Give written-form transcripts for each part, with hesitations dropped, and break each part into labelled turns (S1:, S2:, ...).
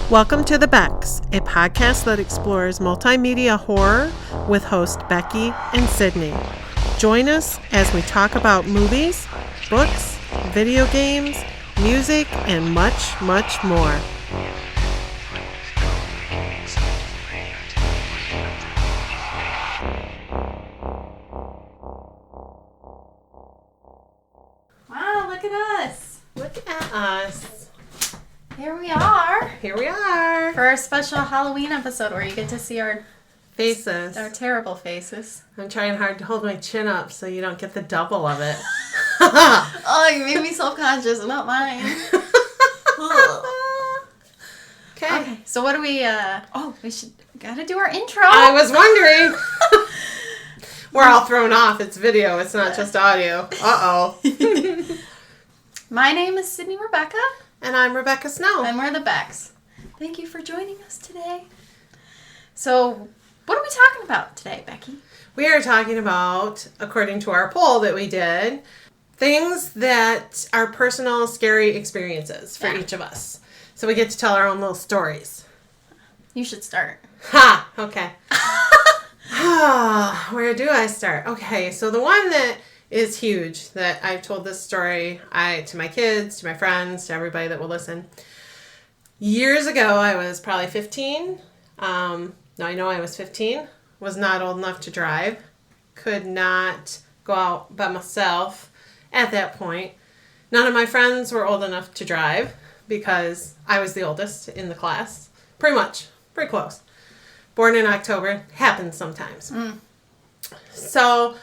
S1: Welcome to The Becks, a podcast that explores multimedia horror with hosts Becky and Sydney. Join us as we talk about movies, books, video games, music, and much, much more.
S2: Wow, look at us.
S1: Look at us.
S2: Here we are.
S1: Here we are.
S2: For our special Halloween episode where you get to see our
S1: Faces.
S2: our terrible faces.
S1: I'm trying hard to hold my chin up so you don't get the double of it.
S2: Oh, you made me self-conscious about mine. Okay, so what do we, gotta do our intro.
S1: I was wondering. We're all thrown off. It's video. It's not just audio. Uh-oh.
S2: My name is Sydney Rebecca.
S1: And I'm Rebecca Snow.
S2: And we're the Becks. Thank you for joining us today. So, what are we talking about today, Becky?
S1: We are talking about, according to our poll that we did, things that are personal, scary experiences for each of us. So we get to tell our own little stories.
S2: You should start.
S1: Ha! Okay. Where do I start? Okay, so the one that is huge, that I've told this story to my kids, to my friends, to everybody that will listen. Years ago, I was probably 15. I know I was 15. Was not old enough to drive. Could not go out by myself at that point. None of my friends were old enough to drive because I was the oldest in the class. Pretty much. Pretty close. Born in October. Happens sometimes. So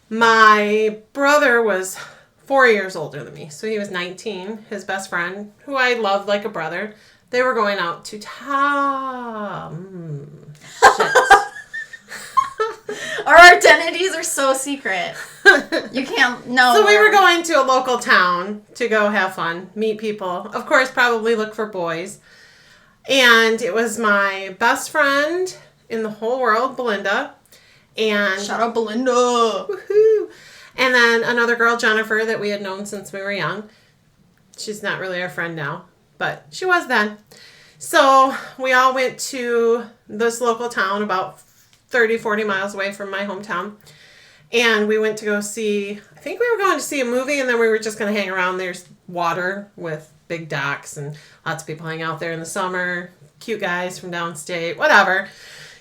S1: my brother was 4 years older than me. So he was 19. His best friend, who I loved like a brother, they were going out to
S2: Our identities are so secret. You can't know.
S1: So we were going to a local town to go have fun, meet people. Of course, probably look for boys. And it was my best friend in the whole world, Belinda. And
S2: shout out Belinda.
S1: Woohoo! And then another girl, Jennifer, that we had known since we were young. She's not really our friend now, but she was then. So we all went to this local town about 30, 40 miles away from my hometown. And we went to go see, I think we were going to see a movie, and then we were just going to hang around. There's water with big docks, and lots of people hang out there in the summer. Cute guys from downstate, whatever.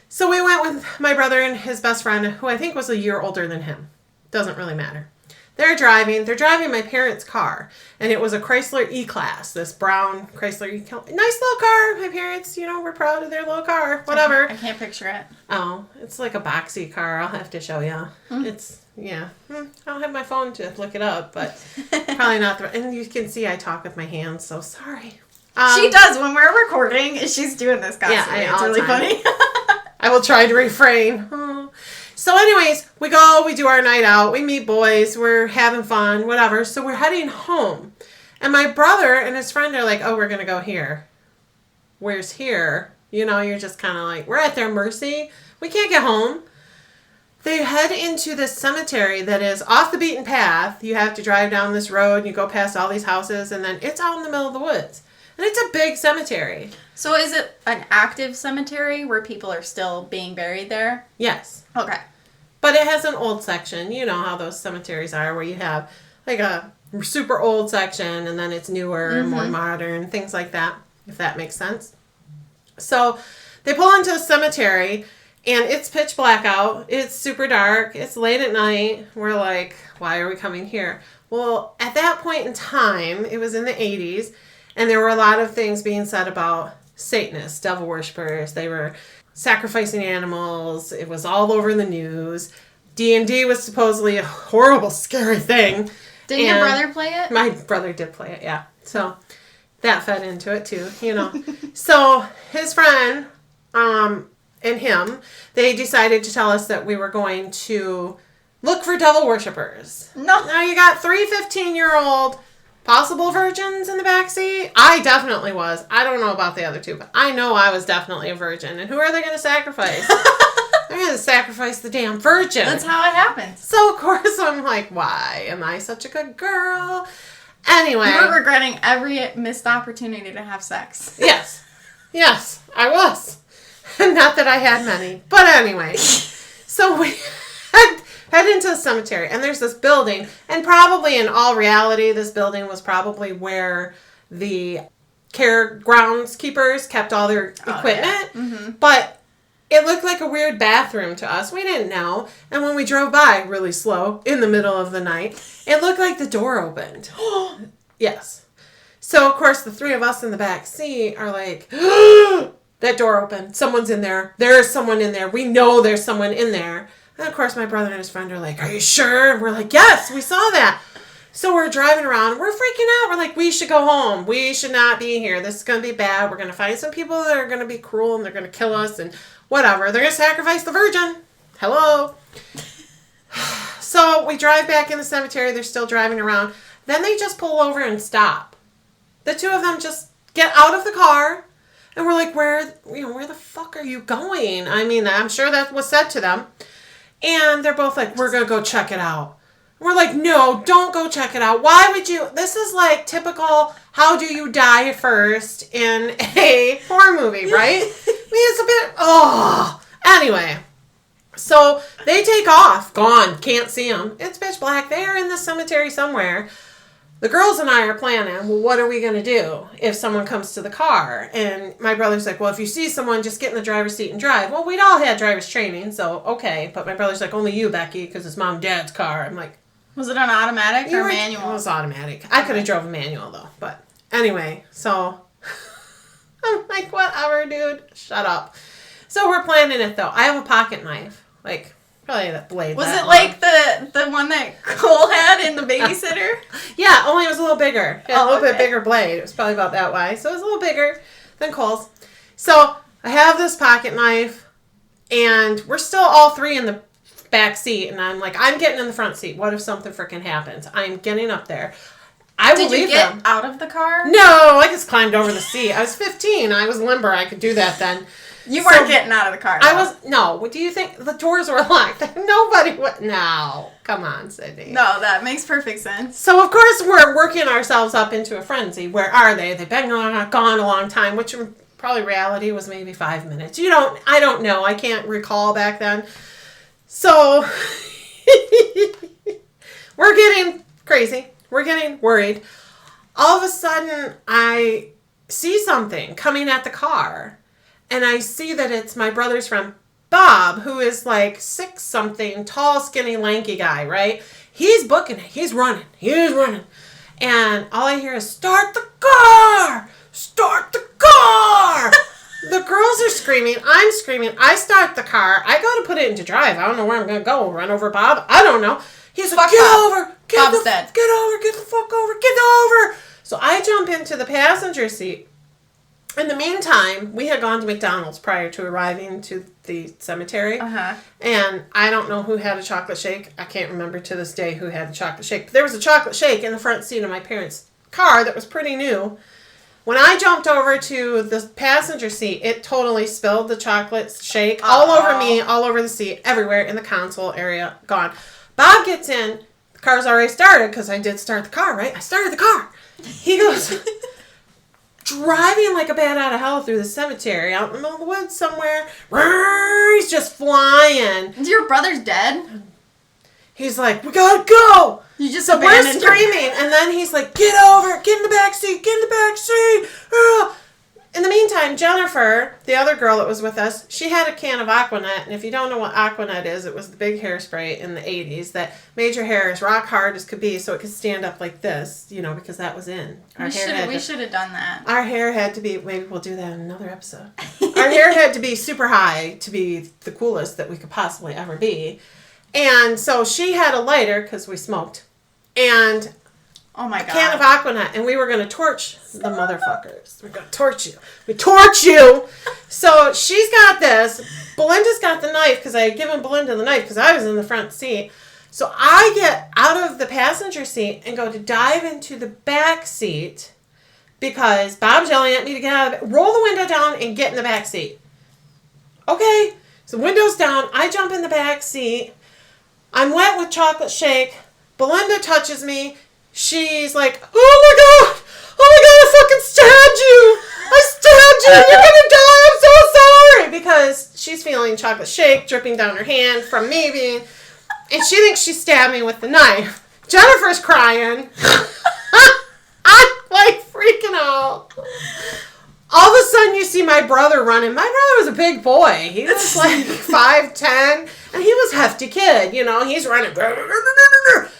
S1: So we went with my brother and his best friend, who I think was a year older than him. Doesn't really matter. They're driving my parents' car, and it was a Chrysler E-Class, this brown Chrysler E-Class. Nice little car. My parents, were proud of their little car. Whatever.
S2: I can't picture it.
S1: Oh, it's like a boxy car. I'll have to show you. It's, I don't have my phone to look it up, but probably not. And you can see I talk with my hands, so sorry.
S2: She does when we're recording. She's doing this constantly.
S1: Yeah,
S2: it's really funny.
S1: I will try to refrain. So anyways, we do our night out. We meet boys. We're having fun, whatever. So we're heading home. And my brother and his friend are like, oh, we're going to go here. Where's here? You're just kind of like, we're at their mercy. We can't get home. They head into this cemetery that is off the beaten path. You have to drive down this road and you go past all these houses, and then it's out in the middle of the woods. And it's a big cemetery.
S2: So is it an active cemetery where people are still being buried there?
S1: Yes.
S2: Okay.
S1: But it has an old section. You know how those cemeteries are, where you have like a super old section, and then it's newer and more modern, things like that, if that makes sense. So they pull into the cemetery, and it's pitch black out. It's super dark. It's late at night. We're like, why are we coming here? Well, at that point in time, it was in the 80s, and there were a lot of things being said about Satanists, devil worshippers. They were sacrificing animals. It was all over the news. D&D was supposedly a horrible, scary thing.
S2: Didn't your brother play it?
S1: My brother did play it, yeah. So that fed into it too, So his friend and him, they decided to tell us that we were going to look for devil worshippers.
S2: No.
S1: Now you got 3 15-year-old possible virgins in the backseat. I definitely was. I don't know about the other two, but I know I was definitely a virgin. And who are they going to sacrifice? They're going to sacrifice the damn virgin.
S2: That's how it happens.
S1: So, of course, I'm like, why am I such a good girl? Anyway.
S2: You were regretting every missed opportunity to have sex.
S1: Yes. Yes, I was. Not that I had many. But anyway, so we head into the cemetery, and there's this building, and probably in all reality, this building was probably where the groundskeepers kept all their equipment. Yeah. But it looked like a weird bathroom to us. We didn't know. And when we drove by really slow in the middle of the night, it looked like the door opened. Yes. So, of course, the three of us in the back seat are like, that door opened. Someone's in there. There's someone in there. We know there's someone in there. And, of course, my brother and his friend are like, are you sure? And we're like, yes, we saw that. So we're driving around. We're freaking out. We're like, we should go home. We should not be here. This is going to be bad. We're going to find some people that are going to be cruel and they're going to kill us and whatever. They're going to sacrifice the virgin. Hello. So we drive back in the cemetery. They're still driving around. Then they just pull over and stop. The two of them just get out of the car. And we're like, where the fuck are you going? I mean, I'm sure that was said to them. And they're both like, we're going to go check it out. We're like, no, don't go check it out. Why would you? This is like typical how do you die first in a horror movie, right? I mean, it's a bit, Anyway, so they take off. Gone. Can't see them. It's pitch black. They are in the cemetery somewhere. The girls and I are planning, well, what are we going to do if someone comes to the car? And my brother's like, well, if you see someone, just get in the driver's seat and drive. Well, we'd all had driver's training, so okay. But my brother's like, only you, Becky, because it's mom and dad's car. I'm like,
S2: was it an automatic or manual?
S1: It was automatic. I could have drove a manual, though. But anyway, so I'm like, whatever, dude. Shut up. So we're planning it, though. I have a pocket knife. Like, probably that blade.
S2: Was it like the one that Cole had in The Babysitter?
S1: Yeah, only it was a little bigger. It had a little bit bigger blade. It was probably about that wide. So it was a little bigger than Cole's. So I have this pocket knife, and we're still all three in the back seat, and I'm like, I'm getting in the front seat. What if something freaking happens? I'm getting up there.
S2: Did you get out of the car?
S1: No, I just climbed over the seat. I was 15. I was limber. I could do that then.
S2: You weren't getting out of the car, though.
S1: No. Do you think the doors were locked? Nobody would. No. Come on, Sydney.
S2: No, that makes perfect sense.
S1: So, of course, we're working ourselves up into a frenzy. Where are they? They've been gone a long time, which in probably reality was maybe 5 minutes. I don't know. I can't recall back then. So, we're getting crazy. We're getting worried. All of a sudden, I see something coming at the car. And I see that it's my brother's friend, Bob, who is like 6-something, tall, skinny, lanky guy, right? He's booking it. He's running. And all I hear is, start the car! Start the car! The girls are screaming. I'm screaming. I start the car. I go to put it into drive. I don't know where I'm going to go. Run over Bob? I don't know. He's like, get over.
S2: Bob's dead.
S1: Get over. Get the fuck over. Get over. So I jump into the passenger seat. In the meantime, we had gone to McDonald's prior to arriving to the cemetery.
S2: Uh-huh.
S1: And I don't know who had a chocolate shake. I can't remember to this day who had the chocolate shake. But there was a chocolate shake in the front seat of my parents' car that was pretty new. When I jumped over to the passenger seat, it totally spilled the chocolate shake all over me, all over the seat, everywhere in the console area, gone. Bob gets in. The car's already started because I did start the car, right? I started the car. He goes... driving like a bat out of hell through the cemetery, out in the middle of the woods somewhere. He's just flying.
S2: Is your brother's dead?
S1: He's like, we gotta go.
S2: You just
S1: so we're screaming, and then he's like, get over, get in the back seat, get in the back seat. In the meantime, Jennifer, the other girl that was with us, she had a can of Aquanet, and if you don't know what Aquanet is, it was the big hairspray in the 80s that made your hair as rock hard as could be so it could stand up like this, because that was in.
S2: We should have done that.
S1: Our hair had to be, maybe we'll do that in another episode. Our hair had to be super high to be the coolest that we could possibly ever be. And so she had a lighter, because we smoked, and...
S2: oh my God.
S1: A can of Aquanet, and we were going to torch the motherfuckers. We're going to torch you. We torch you! So she's got this. Belinda's got the knife, because I had given Belinda the knife, because I was in the front seat. So I get out of the passenger seat and go to dive into the back seat, because Bob's yelling at me to get out of it. Roll the window down and get in the back seat. Okay. So window's down. I jump in the back seat. I'm wet with chocolate shake. Belinda touches me. She's like, oh my god, I fucking stabbed you. I stabbed you. You're gonna die. I'm so sorry. Because she's feeling chocolate shake dripping down her hand from me being, and she thinks she stabbed me with the knife. Jennifer's crying. I'm like freaking out. All of a sudden, you see my brother running. My brother was a big boy. He was like 5'10", and he was a hefty kid. You know, he's running. And all of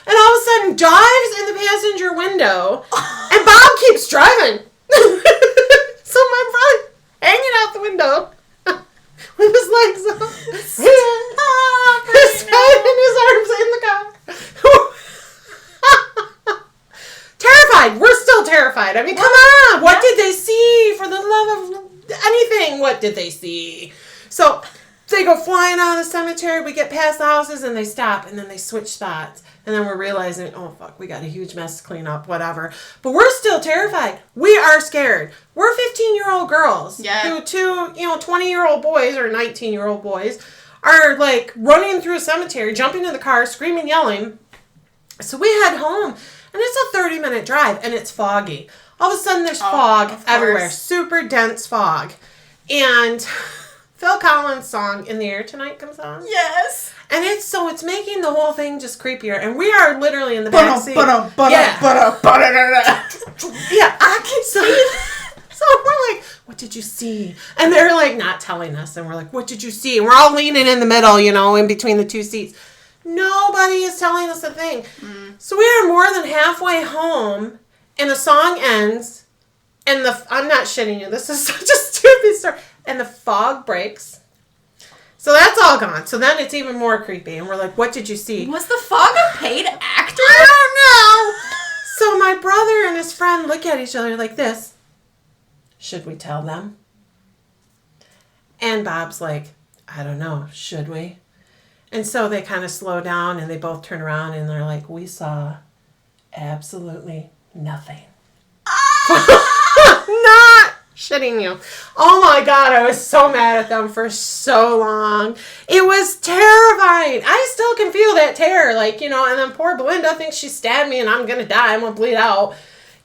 S1: a sudden, dives in the passenger window, and Bob keeps driving. So my brother hanging out the window with his legs up. His head and his arms in the car. Terrified. We're still terrified. I mean, come on. What did they see? For the love of anything, what did they see? So they go flying out of the cemetery. We get past the houses and they stop and then they switch spots. And then we're realizing, oh, fuck, we got a huge mess to clean up, whatever. But we're still terrified. We are scared. We're 15-year-old girls.
S2: Yeah.
S1: Who 20-year-old boys or 19-year-old boys are like running through a cemetery, jumping in the car, screaming, yelling. So we head home. And it's a 30-minute drive, and it's foggy. All of a sudden, there's fog everywhere. Super dense fog. And Phil Collins' song, In the Air Tonight, comes on.
S2: Yes.
S1: And it's making the whole thing just creepier. And we are literally in the back seat. Yeah, I can see it. So we're like, what did you see? And they're like not telling us. And we're like, what did you see? And we're all leaning in the middle, in between the two seats. Nobody is telling us a thing. So we are more than halfway home, and the song ends, and I'm not shitting you, this is such a stupid story, and the fog breaks. So that's all gone. So then it's even more creepy, and we're like, what did you see?
S2: Was the fog a paid actor?
S1: I don't know. So my brother and his friend look at each other like this. Should we tell them? And Bob's like, I don't know, should we? And so they kind of slow down and they both turn around and they're like, we saw absolutely nothing. Not shitting you. Oh my God, I was so mad at them for so long. It was terrifying. I still can feel that terror. And then poor Belinda thinks she stabbed me and I'm going to die. I'm going to bleed out.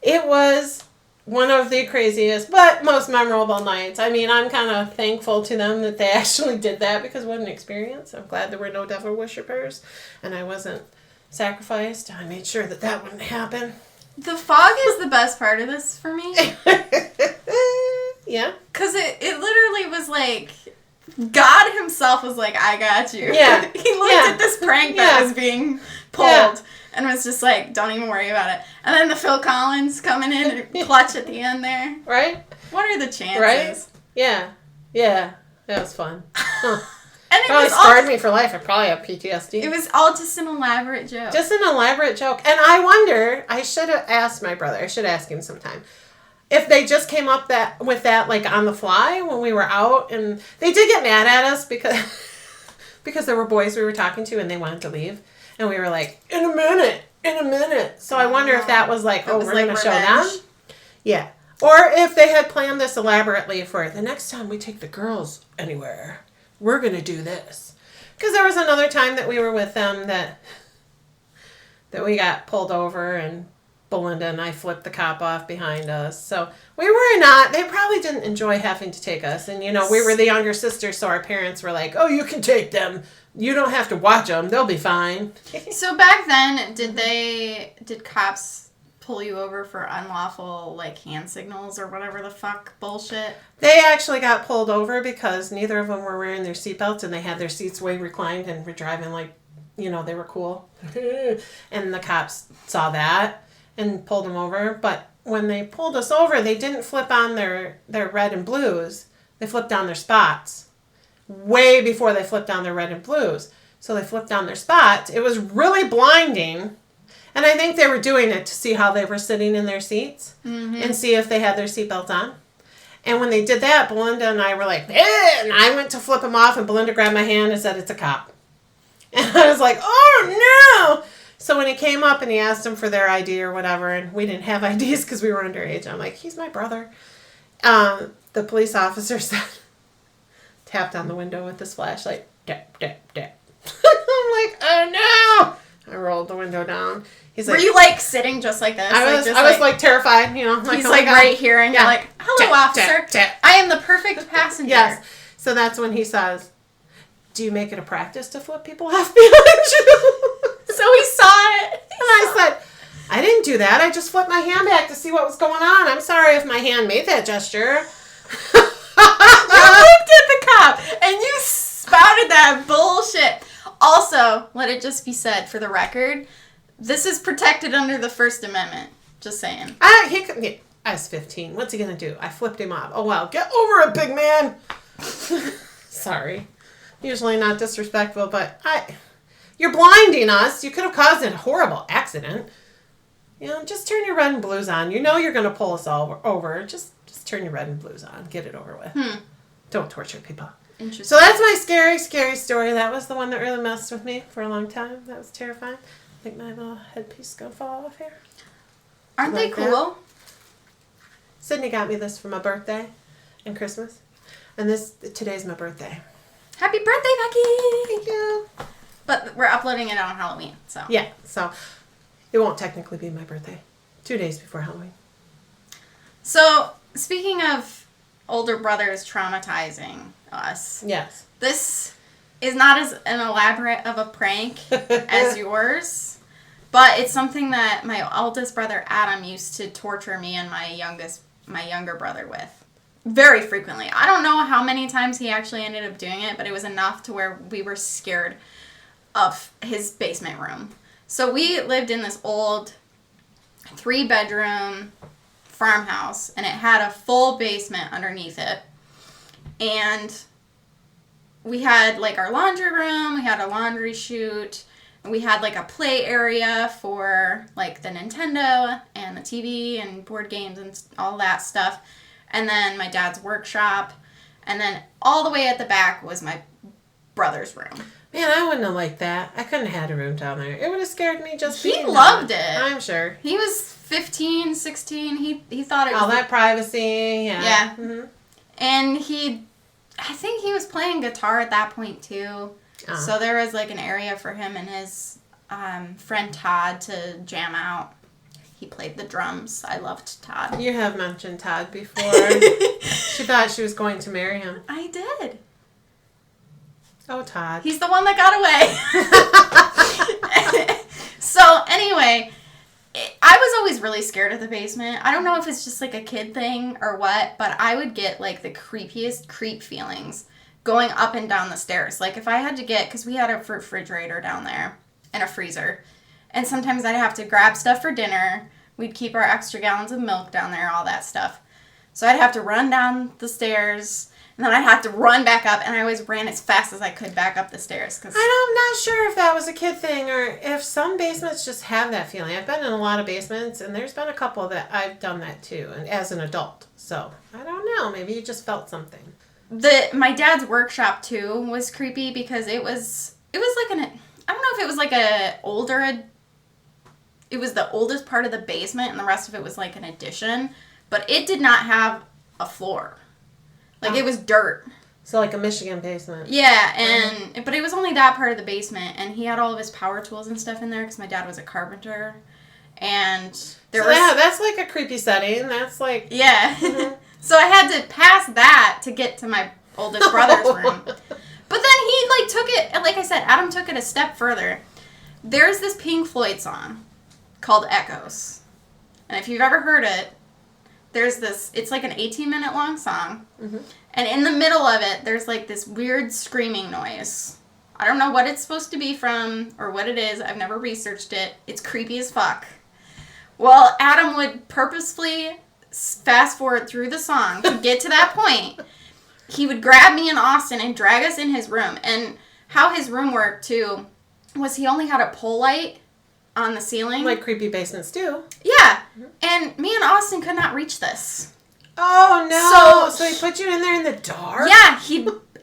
S1: It was one of the craziest, but most memorable nights. I mean, I'm kind of thankful to them that they actually did that because what an experience. I'm glad there were no devil worshippers and I wasn't sacrificed. I made sure that wouldn't happen.
S2: The fog is the best part of this for me.
S1: Yeah.
S2: Because it literally was like, God himself was like, I got you.
S1: Yeah.
S2: He looked at this prank that was being pulled and was just like, don't even worry about it. And then the Phil Collins coming in and clutch at the end there.
S1: Right?
S2: What are the chances?
S1: Right? Yeah. Yeah. That was fun. Huh.
S2: And it
S1: probably scarred me for life. I probably have PTSD.
S2: It was all just an elaborate joke.
S1: Just an elaborate joke. And I wonder, I should have asked my brother, I should ask him sometime, if they just came up with that on the fly when we were out. And they did get mad at us because there were boys we were talking to and they wanted to leave. And we were like, in a minute. So I wonder if that was like, we're going to show them. Yeah. Or if they had planned this elaborately for the next time we take the girls anywhere, we're going to do this. Because there was another time that we were with them that we got pulled over and Belinda and I flipped the cop off behind us. So they probably didn't enjoy having to take us. And, we were the younger sister, so our parents were like, oh, you can take them. You don't have to watch them. They'll be fine.
S2: So back then, did cops pull you over for unlawful, hand signals or whatever the fuck bullshit?
S1: They actually got pulled over because neither of them were wearing their seatbelts and they had their seats way reclined and were driving they were cool. And the cops saw that and pulled them over. But when they pulled us over, they didn't flip on their red and blues. They flipped on their spots. Way before they flipped on their red and blues. So they flipped on their spots. It was really blinding. And I think they were doing it to see how they were sitting in their seats and see if they had their seatbelts on. And when they did that, Belinda and I were like, eh! And I went to flip them off and Belinda grabbed my hand and said, it's a cop. And I was like, oh no! So when he came up and he asked them for their ID or whatever, and we didn't have IDs because we were underage, I'm like, he's my brother. The police officer tapped on the window with his flashlight. Dap, dap, dap. I'm like, oh no! I rolled the window down. He's
S2: Were you like sitting just like this?
S1: I was like terrified, you know.
S2: He's
S1: oh
S2: like right here, and
S1: yeah.
S2: you're like, "Hello, officer. I am the perfect passenger."
S1: Yes. So that's when he says, "Do you make it a practice to flip people off behind you?"
S2: So he saw it.
S1: And I said, "I didn't do that. I just flipped my hand back to see what was going on. I'm sorry if my hand made that gesture."
S2: You looked at the cop and you spouted that bullshit. Also, let it just be said for the record, this is protected under the First Amendment. Just saying.
S1: I was 15. What's he gonna do? I flipped him off. Oh well, get over it, big man. Sorry. Usually not disrespectful, but you're blinding us. You could have caused a horrible accident. You know, just turn your red and blues on. You know you're gonna pull us all over. Just turn your red and blues on. Get it over with. Don't torture people.
S2: Interesting.
S1: So that's my scary, scary story. That was the one that really messed with me for a long time. That was terrifying. I think my little headpiece is going to fall off here.
S2: Aren't they cool?
S1: Sydney got me this for my birthday and Christmas. And today's my birthday.
S2: Happy birthday, Becky!
S1: Thank you.
S2: But we're uploading it on Halloween, so.
S1: Yeah, so it won't technically be my birthday. 2 days before Halloween.
S2: So, speaking of older brothers traumatizing us.
S1: Yes.
S2: This is not as an elaborate of a prank as yours, but it's something that my oldest brother Adam used to torture me and my younger brother with very frequently. I don't know how many times he actually ended up doing it, but it was enough to where we were scared of his basement room. So we lived in this old 3-bedroom farmhouse, and it had a full basement underneath it. And we had like our laundry room, we had a laundry chute, and we had like a play area for like the Nintendo and the TV and board games and all that stuff. And then my dad's workshop. And then all the way at the back was my brother's room.
S1: Man, I wouldn't have liked that. I couldn't have had a room down there. It would have scared me just
S2: He
S1: being
S2: loved
S1: there.
S2: it.
S1: I'm sure.
S2: He was 15, 16. He thought it was...
S1: All that privacy. Yeah.
S2: Yeah.
S1: Mm-hmm.
S2: And I think he was playing guitar at that point too. So there was like an area for him and his friend Todd to jam out. He played the drums. I loved Todd.
S1: You have mentioned Todd before. She thought she was going to marry him.
S2: I did.
S1: Oh, Todd.
S2: He's the one that got away. So anyway, I was always really scared of the basement. I don't know if it's just like a kid thing or what, but I would get like the creepiest creep feelings going up and down the stairs. Like if I had to because we had a refrigerator down there and a freezer, and sometimes I'd have to grab stuff for dinner. We'd keep our extra gallons of milk down there, all that stuff. So I'd have to run down the stairs, and then I'd have to run back up, and I always ran as fast as I could back up the stairs.
S1: I'm not sure if that was a kid thing or if some basements just have that feeling. I've been in a lot of basements, and there's been a couple that I've done that too, and as an adult. So I don't know. Maybe you just felt something.
S2: My dad's workshop too was creepy because it was like I don't know if it was like it was the oldest part of the basement, and the rest of it was like an addition, but it did not have a floor. Like it was dirt.
S1: So like a Michigan basement.
S2: Yeah, but it was only that part of the basement, and he had all of his power tools and stuff in there because my dad was a carpenter, and
S1: that's like a creepy setting. That's like
S2: Mm-hmm. So I had to pass that to get to my oldest brother's room. But then he took it, like I said, Adam took it a step further. There's this Pink Floyd song called Echoes. And if you've ever heard it, it's like an 18-minute long song. Mm-hmm. And in the middle of it, there's like this weird screaming noise. I don't know what it's supposed to be from or what it is. I've never researched it. It's creepy as fuck. Well, Adam would purposefully fast forward through the song to get to that point. He would grab me and Austin and drag us in his room. And how his room worked, too, was he only had a pole light on the ceiling.
S1: Like creepy basements do.
S2: Yeah. And me and Austin could not reach this.
S1: Oh, no. So he put you in there in the dark?
S2: Yeah.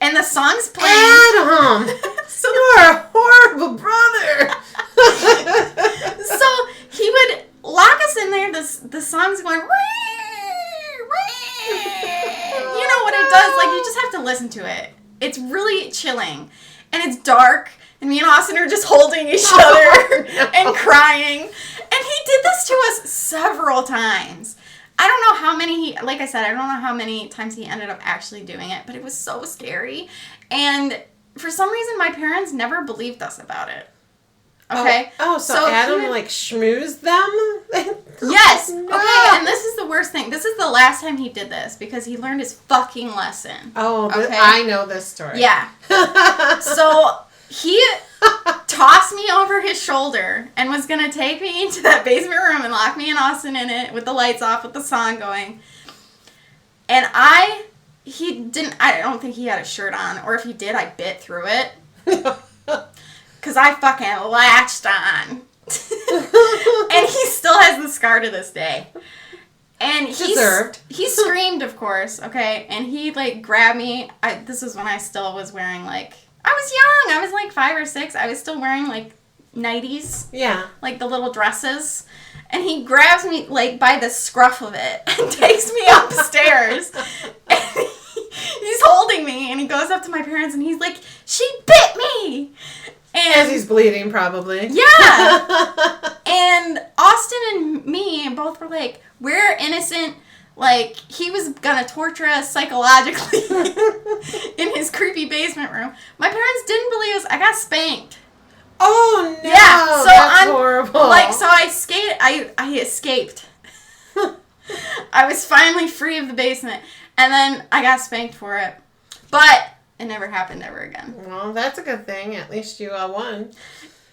S2: And the song's playing.
S1: Adam! So you are a horrible brother.
S2: So he would lock us in there. The song's going... You know what it does? Like, you just have to listen to it. It's really chilling. And it's dark. And me and Austin are just holding each other and crying. And he did this to us several times. I don't know how many like I said, I don't know how many times he ended up actually doing it, but it was so scary. And for some reason, my parents never believed us about it. Okay?
S1: So Adam, schmoozed them?
S2: Yes.
S1: No.
S2: Okay, and this is the worst thing. This is the last time he did this because he learned his fucking lesson.
S1: Oh, okay. I know this story.
S2: Yeah. So he tossed me over his shoulder and was going to take me into that basement room and lock me and Austin in it with the lights off, with the song going. And I don't think he had a shirt on, or if he did, I bit through it. Because I fucking latched on. And he still has the scar to this day. And he screamed, of course, okay? And he, grabbed me. This was when I still was wearing, I was young. I was, 5 or 6. I was still wearing, nighties.
S1: Yeah.
S2: The little dresses. And he grabs me, by the scruff of it and takes me upstairs. And he's holding me, and he goes up to my parents, and he's like, she bit me! And
S1: as he's bleeding, probably.
S2: Yeah! And Austin and me both were like, we're innocent. He was gonna torture us psychologically in his creepy basement room. My parents didn't believe us. I got spanked.
S1: Oh, no!
S2: Yeah, so
S1: that's horrible.
S2: So I escaped. I was finally free of the basement. And then I got spanked for it. But it never happened ever again.
S1: Well, that's a good thing. At least you won.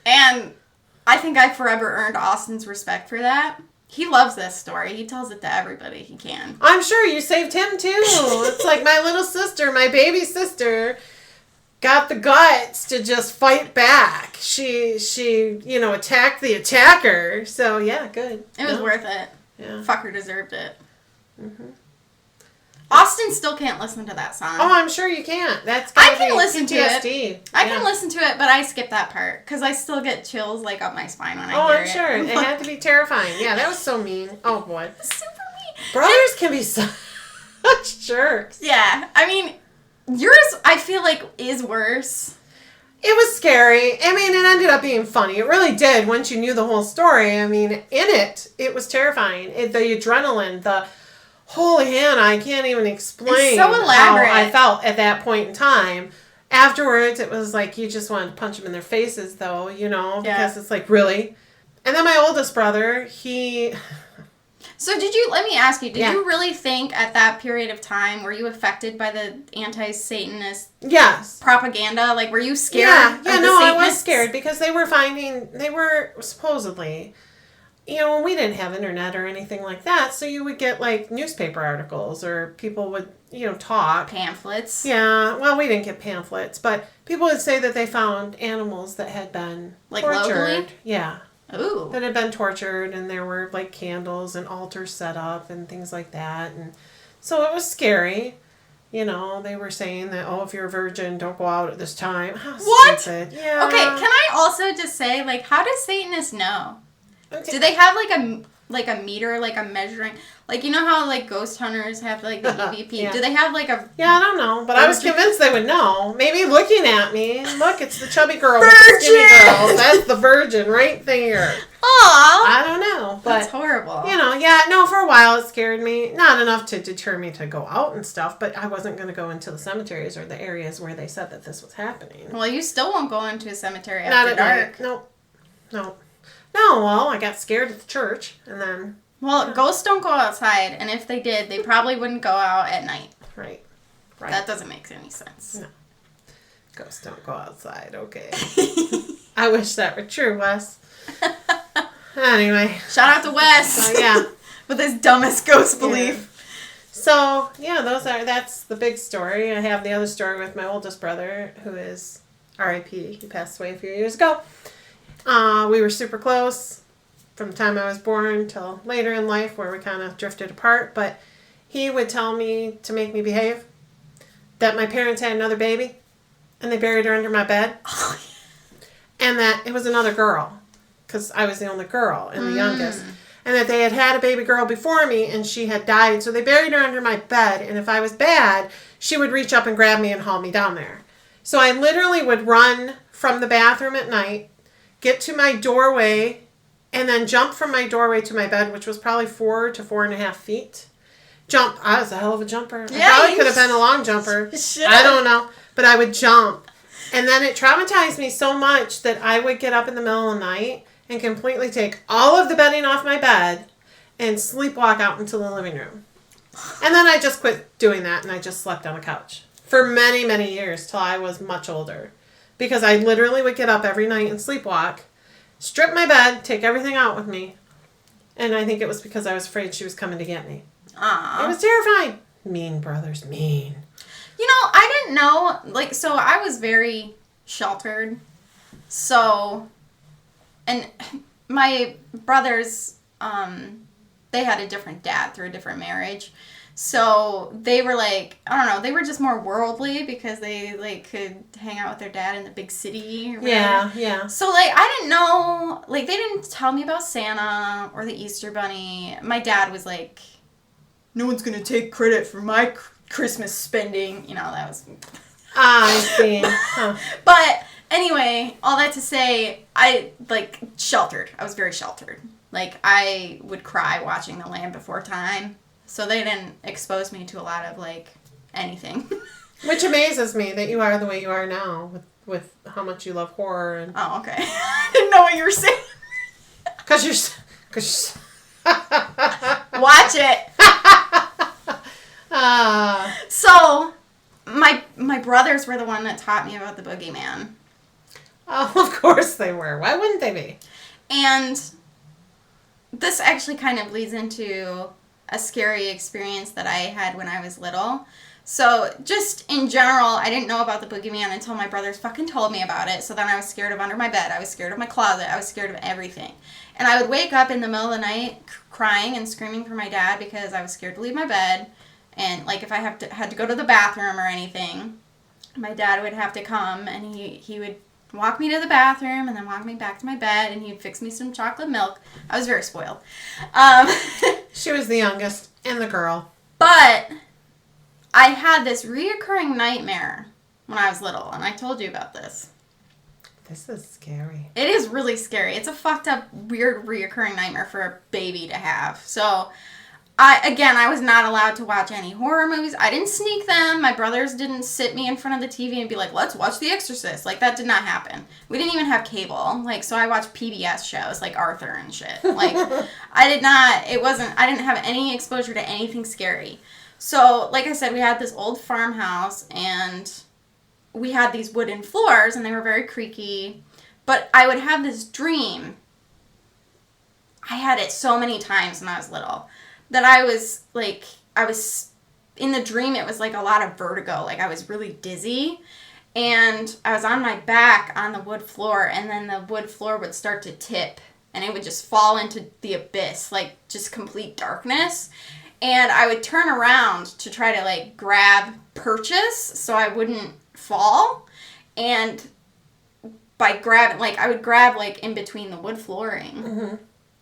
S2: And I think I forever earned Austin's respect for that. He loves this story. He tells it to everybody he can.
S1: I'm sure you saved him, too. It's like my little sister, my baby sister, got the guts to just fight back. She attacked the attacker. So, yeah, good.
S2: It was worth it.
S1: Yeah.
S2: Fucker deserved it. Mm-hmm. Austin still can't listen to that song.
S1: Oh, I'm sure you can't.
S2: I can listen to
S1: PTSD.
S2: it. I can listen to it, but I skip that part because I still get chills up my spine when I hear it.
S1: Oh, I'm sure. It had to be terrifying. Yeah, that was so mean. Oh, boy.
S2: Super mean.
S1: Brothers can be such jerks.
S2: Yeah. I mean, yours, I feel like, is worse.
S1: It was scary. I mean, it ended up being funny. It really did once you knew the whole story. I mean, it was terrifying. The adrenaline, the... Holy Hannah, I can't even explain
S2: it's so elaborate.
S1: How I felt at that point in time. Afterwards, it was like you just wanted to punch them in their faces, though, because it's like, really? And then my oldest brother, he...
S2: So let me ask you, did you really think at that period of time, were you affected by the anti-Satanist propaganda? Were you scared of the Satanists?
S1: I was scared because they were supposedly... we didn't have internet or anything like that, so you would get, newspaper articles, or people would, talk.
S2: Pamphlets.
S1: Yeah, well, we didn't get pamphlets, but people would say that they found animals that had been tortured.
S2: Locally?
S1: Yeah.
S2: Ooh.
S1: That had been tortured, and there were, candles and altars set up and things like that, and so it was scary. They were saying that, if you're a virgin, don't go out at this time. How
S2: what?
S1: Stupid. Yeah.
S2: Okay, can I also just say, how does Satanists know?
S1: Okay.
S2: Do they have a meter, a measuring, how ghost hunters have the EVP?
S1: Yeah.
S2: Do they have a?
S1: Yeah, I don't know, but I was convinced they would know. Maybe looking at me, look, it's the chubby girl
S2: virgin!
S1: with the skinny girl. That's the virgin right there.
S2: Aww,
S1: I don't know, but
S2: that's horrible.
S1: For a while it scared me. Not enough to deter me to go out and stuff, but I wasn't going to go into the cemeteries or the areas where they said that this was happening.
S2: Well, you still won't go into a cemetery after dark.
S1: No. No, well, I got scared at the church, and then...
S2: Well, ghosts don't go outside, and if they did, they probably wouldn't go out at night.
S1: Right.
S2: That doesn't make any sense.
S1: No. Ghosts don't go outside, okay. I wish that were true, Wes. Anyway.
S2: Shout out to Wes.
S1: Yeah.
S2: With his dumbest ghost belief.
S1: Yeah. So, that's the big story. I have the other story with my oldest brother, who is R.I.P. He passed away a few years ago. We were super close from the time I was born till later in life, where we kind of drifted apart. But he would tell me to make me behave, that my parents had another baby, and they buried her under my bed, and that it was another girl, because I was the only girl and the youngest, and that they had a baby girl before me, and she had died, so they buried her under my bed, and if I was bad, she would reach up and grab me and haul me down there. So I literally would run from the bathroom at night, get to my doorway, and then jump from my doorway to my bed, which was probably 4 to 4.5 feet. Jump. I was a hell of a jumper.
S2: Yeah,
S1: I probably could have been a long jumper. I don't know. But I would jump. And then it traumatized me so much that I would get up in the middle of the night and completely take all of the bedding off my bed and sleepwalk out into the living room. And then I just quit doing that and I just slept on the couch for many, many years till I was much older. Because I literally would get up every night and sleepwalk, strip my bed, take everything out with me. And I think it was because I was afraid she was coming to get me.
S2: Aww.
S1: It was terrifying. Mean brothers, mean.
S2: You know, I didn't know, like, so I was very sheltered. So, and my brothers, they had a different dad through a different marriage. So they were like, I don't know, they were just more worldly because they, like, could hang out with their dad in the big city or whatever.
S1: Yeah.
S2: So, like, I didn't know, like, they didn't tell me about Santa or the Easter Bunny. My dad was like, no one's going to take credit for my Christmas spending. You know, that was...
S1: I see. Huh.
S2: But anyway, all that to say, I, like, sheltered. I was very sheltered. Like, I would cry watching The Land Before Time. So they didn't expose me to a lot of, like, anything.
S1: Which amazes me that you are the way you are now with how much you love horror. And
S2: Oh, okay. I didn't know what you were saying.
S1: Because you're...
S2: Watch it. So, my brothers were the one that taught me about the boogeyman.
S1: Oh, of course they were. Why wouldn't they be?
S2: And this actually kind of leads into a scary experience that I had when I was little. So, just in general, I didn't know about the boogeyman until my brothers fucking told me about it. So then I was scared of under my bed. I was scared of my closet. I was scared of everything. And I would wake up in the middle of the night crying and screaming for my dad because I was scared to leave my bed. And, like, if I had to go to the bathroom or anything, my dad would have to come and he would walk me to the bathroom and then walk me back to my bed and he'd fix me some chocolate milk. I was very spoiled.
S1: She was the youngest and the girl.
S2: But I had this reoccurring nightmare when I was little, and I told you about this.
S1: This is scary.
S2: It is really scary. It's a fucked up, weird, reoccurring nightmare for a baby to have. So, I was not allowed to watch any horror movies. I didn't sneak them. My brothers didn't sit me in front of the TV and be like, let's watch The Exorcist. Like, that did not happen. We didn't even have cable. Like, so I watched PBS shows like Arthur and shit. Like, I didn't have any exposure to anything scary. So, like I said, we had this old farmhouse, and we had these wooden floors, and they were very creaky. But I would have this dream. I had it so many times when I was little. That I was in the dream, it was like a lot of vertigo. Like, I was really dizzy. And I was on my back on the wood floor, and then the wood floor would start to tip. And it would just fall into the abyss, like, just complete darkness. And I would turn around to try to, like, grab purchase so I wouldn't fall. And by grabbing, like, I would grab, like, in between the wood flooring. Mm-hmm.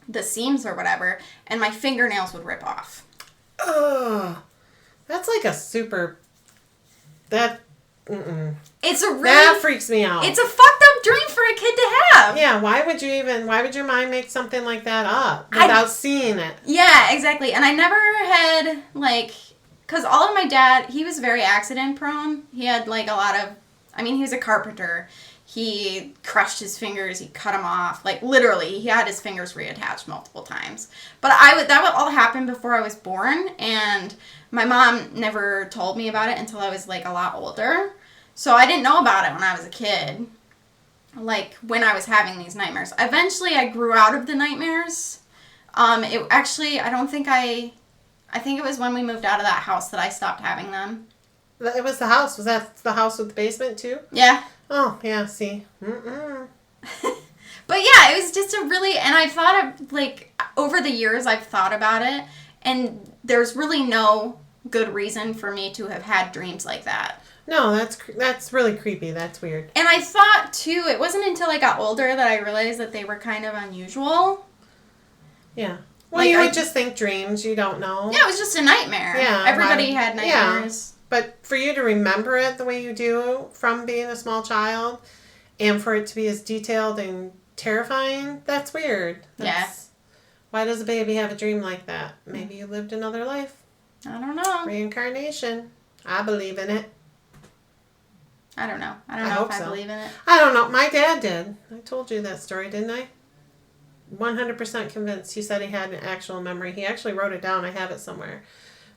S2: The seams or whatever, and my fingernails would rip off.
S1: Ugh. That's like a super...
S2: It's a really...
S1: That freaks me out.
S2: It's a fucked up dream for a kid to have.
S1: Yeah, why would your mind make something like that up without seeing it?
S2: Yeah, exactly. And I never had, like... Because all of my dad, he was very accident prone. He had, like, a lot of... I mean, he was a carpenter. He crushed his fingers. He cut them off. Like, literally, he had his fingers reattached multiple times. But that would all happen before I was born, and my mom never told me about it until I was, like, a lot older. So I didn't know about it when I was a kid, like, when I was having these nightmares. Eventually, I grew out of the nightmares. It actually, I think it was when we moved out of that house that I stopped having them.
S1: It was the house. Was that the house with the basement, too?
S2: Yeah.
S1: Oh, yeah, see. Mm-mm.
S2: But yeah, it was just and I thought of, like, over the years I've thought about it, and there's really no good reason for me to have had dreams like that.
S1: No, that's really creepy. That's weird.
S2: And I thought, too, it wasn't until I got older that I realized that they were kind of unusual.
S1: Yeah. Well, like, you would just think dreams. You don't know.
S2: Yeah, it was just a nightmare. Yeah. Everybody had nightmares.
S1: Yeah. But for you to remember it the way you do from being a small child And for it to be as detailed and terrifying, that's weird. Why does a baby have a dream like that? Maybe you lived another life.
S2: I don't know.
S1: Reincarnation. I believe in it.
S2: I don't know. I don't know if I believe in it.
S1: I don't know. My dad did. I told you that story, didn't I? 100% convinced. He said he had an actual memory. He actually wrote it down. I have it somewhere.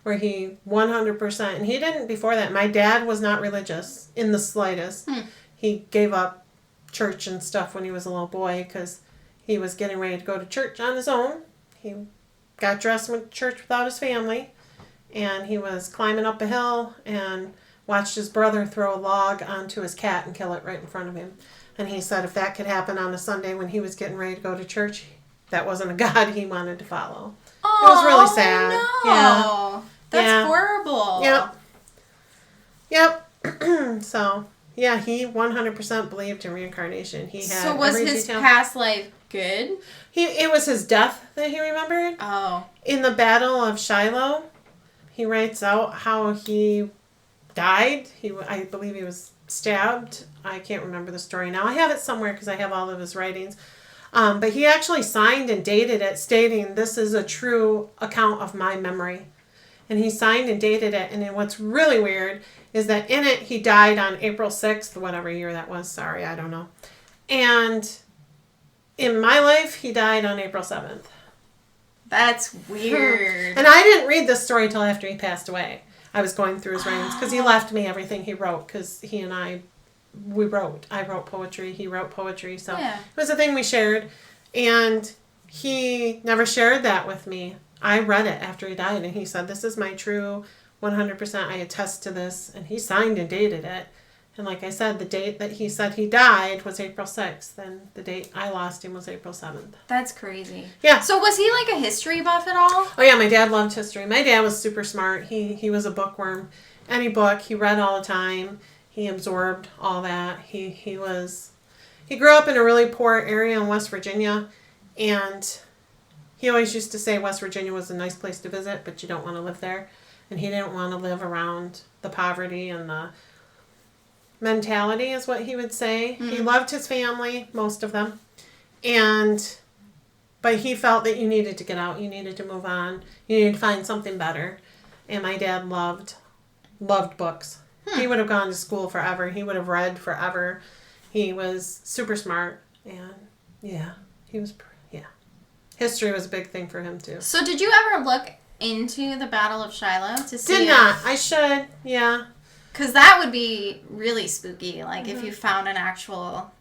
S1: Where he 100%, and he didn't before that. My dad was not religious in the slightest. He gave up church and stuff when he was a little boy because he was getting ready to go to church on his own. He got dressed and went to church without his family, and he was climbing up a hill and watched his brother throw a log onto his cat and kill it right in front of him. And he said if that could happen on a Sunday when he was getting ready to go to church, that wasn't a God he wanted to follow.
S2: Oh,
S1: it was really sad.
S2: No.
S1: Yeah.
S2: That's horrible.
S1: Yep. So, yeah, he 100% believed in reincarnation. He had
S2: So was his past life good?
S1: It was his death that he remembered.
S2: Oh.
S1: In the Battle of Shiloh, he writes out how he died. I believe he was stabbed. I can't remember the story now. I have it somewhere because I have all of his writings. But he actually signed and dated it stating, this is a true account of my memory. And he signed and dated it. And then what's really weird is that in it, he died on April 6th, whatever year that was. Sorry, I don't know. And in my life, he died on April 7th.
S2: That's weird.
S1: And I didn't read this story till after he passed away. I was going through his writings because he left me everything he wrote because he and I wrote. I wrote poetry. He wrote poetry. So it was a thing we shared. And he never shared that with me. I read it after he died, and he said, this is my true 100%. I attest to this. And he signed and dated it. And like I said, the date that he said he died was April 6th. And the date I lost him was April 7th.
S2: That's crazy.
S1: Yeah.
S2: So was he like a history buff at all?
S1: Oh, yeah. My dad loved history. My dad was super smart. He was a bookworm. Any book, he read all the time. He absorbed all that. He grew up in a really poor area in West Virginia. And he always used to say West Virginia was a nice place to visit, but you don't want to live there. And he didn't want to live around the poverty and the mentality is what he would say. He loved his family, most of them. But he felt that you needed to get out. You needed to move on. You needed to find something better. And my dad loved books. He would have gone to school forever. He would have read forever. He was super smart. And history was a big thing for him too.
S2: So did you ever look into the Battle of Shiloh to see?
S1: Did not. I should. Yeah.
S2: Because that would be really spooky. Like if you found an actual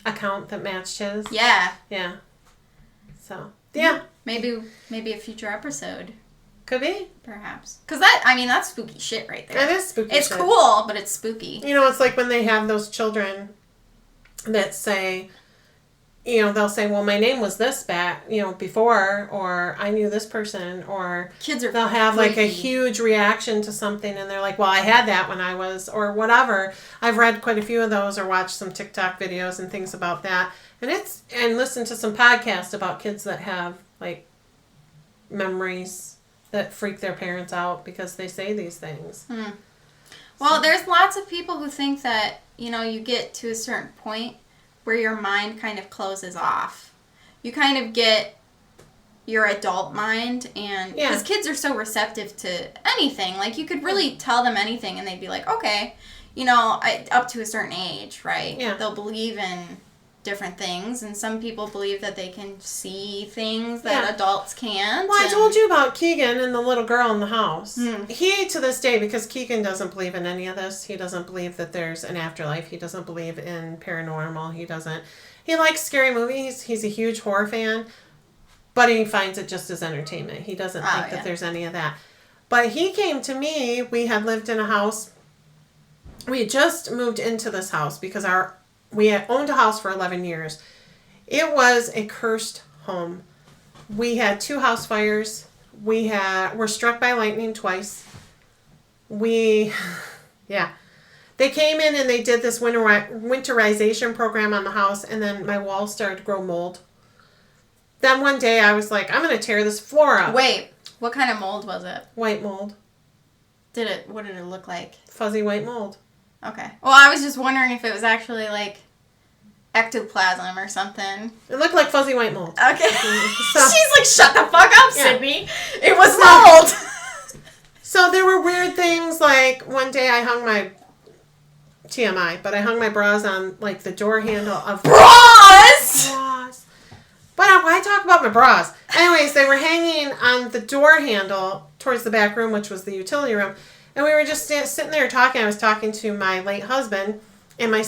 S1: account that matched his.
S2: Yeah.
S1: Yeah. So yeah.
S2: Maybe a future episode.
S1: Could be.
S2: Perhaps. Because that's spooky shit right there.
S1: That is spooky
S2: It's
S1: shit.
S2: cool, but it's spooky.
S1: You know, it's like when they have those children that say, they'll say, well, my name was this back, before, or I knew this person, or
S2: kids are
S1: they'll have like a huge reaction to something and they're like, well, I had that when I was, or whatever. I've read quite a few of those or watched some TikTok videos and things about that. And listened to some podcasts about kids that have like memories that freak their parents out because they say these things.
S2: Well, there's lots of people who think that, you get to a certain point where your mind kind of closes off. You kind of get your adult mind, and because kids are so receptive to anything, like you could really tell them anything and they'd be like, okay, up to a certain age, right?
S1: Yeah.
S2: They'll believe in different things, and some people believe that they can see things that adults can't.
S1: Well, I told you about Keegan and the little girl in the house. He, to this day, because Keegan doesn't believe in any of this, he doesn't believe that there's an afterlife, he doesn't believe in paranormal, he likes scary movies, he's a huge horror fan, but he finds it just as entertainment. He doesn't think that there's any of that. But he came to me, we had lived in a house, we had just moved into this house because we had owned a house for 11 years. It was a cursed home. We had 2 house fires. Were struck by lightning twice. They came in and they did this winterization program on the house, and then my walls started to grow mold. Then one day I was like, I'm going to tear this floor up.
S2: Wait, what kind of mold was it?
S1: White mold.
S2: What did it look like?
S1: Fuzzy white mold.
S2: Okay. Well, I was just wondering if it was actually like ectoplasm or something.
S1: It looked like fuzzy white mold.
S2: Okay.
S1: So-
S2: She's like, shut the fuck up,
S1: Yeah.
S2: Sydney. It was mold.
S1: So there were weird things, like one day I hung my TMI, but I hung my bras on like the door handle of
S2: Bras!
S1: But why talk about my bras? Anyways, they were hanging on the door handle towards the back room, which was the utility room, and we were just sitting there talking. I was talking to my late husband, and my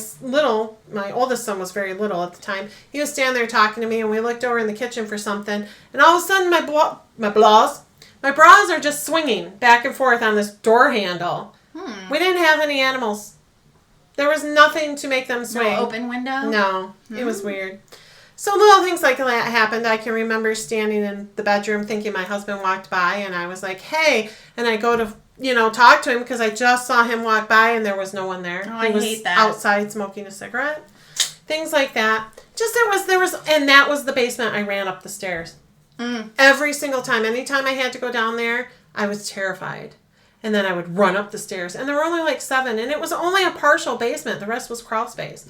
S1: oldest son was very little at the time. He was standing there talking to me, and we looked over in the kitchen for something, and all of a sudden my bras are just swinging back and forth on this door handle. We didn't have any animals. There was nothing to make them swing.
S2: No open window?
S1: No, it was weird. So little things like that happened. I can remember standing in the bedroom thinking my husband walked by, and I was like, hey, and I go to, talk to him because I just saw him walk by and there was no one there.
S2: Oh,
S1: he was
S2: hate that.
S1: outside smoking a cigarette. Things like that. Just there was, and that was the basement. I ran up the stairs. Every single time. Anytime I had to go down there, I was terrified. And then I would run up the stairs. And there were only like 7. And it was only a partial basement. The rest was crawl space.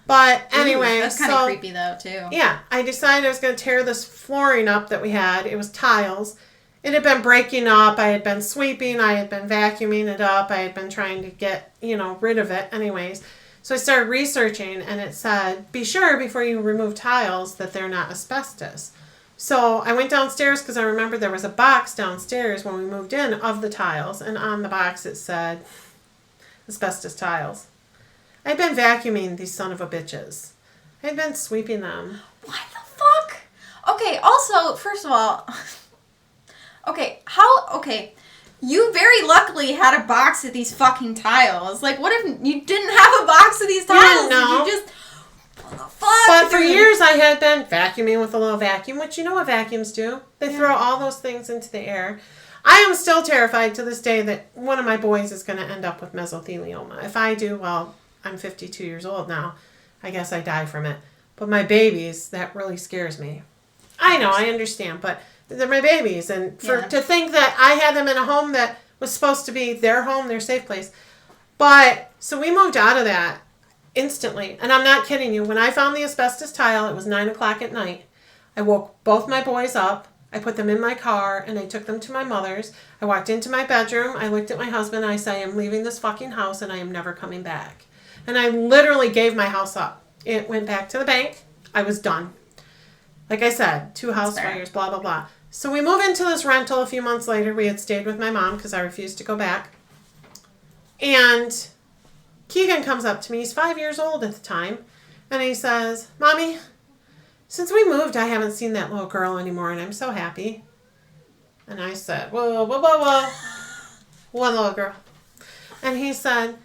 S1: But anyway.
S2: That's kind of creepy though, too.
S1: Yeah. I decided I was going to tear this flooring up that we had. It was tiles. It had been breaking up. I had been sweeping. I had been vacuuming it up. I had been trying to get, rid of it. Anyways. So I started researching. And it said, be sure before you remove tiles that they're not asbestos. So I went downstairs because I remember there was a box downstairs when we moved in of the tiles. And on the box it said asbestos tiles. I'd been vacuuming these son of a bitches. I'd been sweeping them.
S2: What the fuck? Okay, also, first of all, you very luckily had a box of these fucking tiles. Like, what if you didn't have a box of these tiles?
S1: No.
S2: You just... Fuck,
S1: but for years I had been vacuuming with a little vacuum, which you know what vacuums do. They throw all those things into the air. I am still terrified to this day that one of my boys is going to end up with mesothelioma. If I do, well, I'm 52 years old now. I guess I die from it. But my babies, that really scares me. I know, I understand, but they're my babies. And to think that I had them in a home that was supposed to be their home, their safe place. But, so we moved out of that. Instantly. And I'm not kidding you. When I found the asbestos tile, it was 9:00 at night. I woke both my boys up. I put them in my car and I took them to my mother's. I walked into my bedroom. I looked at my husband and I said, I am leaving this fucking house and I am never coming back. And I literally gave my house up. It went back to the bank. I was done. Like I said, 2 house fires, blah, blah, blah. So we moved into this rental a few months later. We had stayed with my mom because I refused to go back. And Keegan comes up to me. He's 5 years old at the time. And he says, Mommy, since we moved, I haven't seen that little girl anymore, and I'm so happy. And I said, whoa, whoa, whoa, whoa. One little girl. And he said,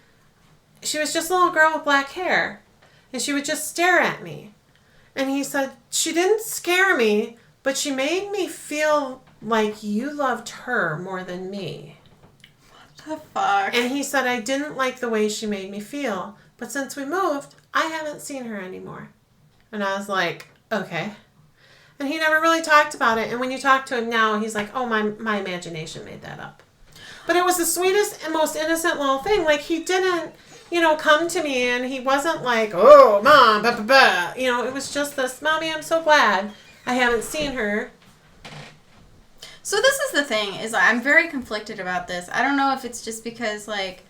S1: she was just a little girl with black hair. And she would just stare at me. And he said, she didn't scare me, but she made me feel like you loved her more than me.
S2: The fuck?
S1: And he said, I didn't like the way she made me feel. But since we moved, I haven't seen her anymore. And I was like, okay. And he never really talked about it. And when you talk to him now, he's like, oh, my imagination made that up. But it was the sweetest and most innocent little thing. Like, he didn't, come to me and he wasn't like, oh, Mom, blah, blah, blah. It was just this, Mommy, I'm so glad I haven't seen her.
S2: So this is the thing, is I'm very conflicted about this. I don't know if it's just because, like,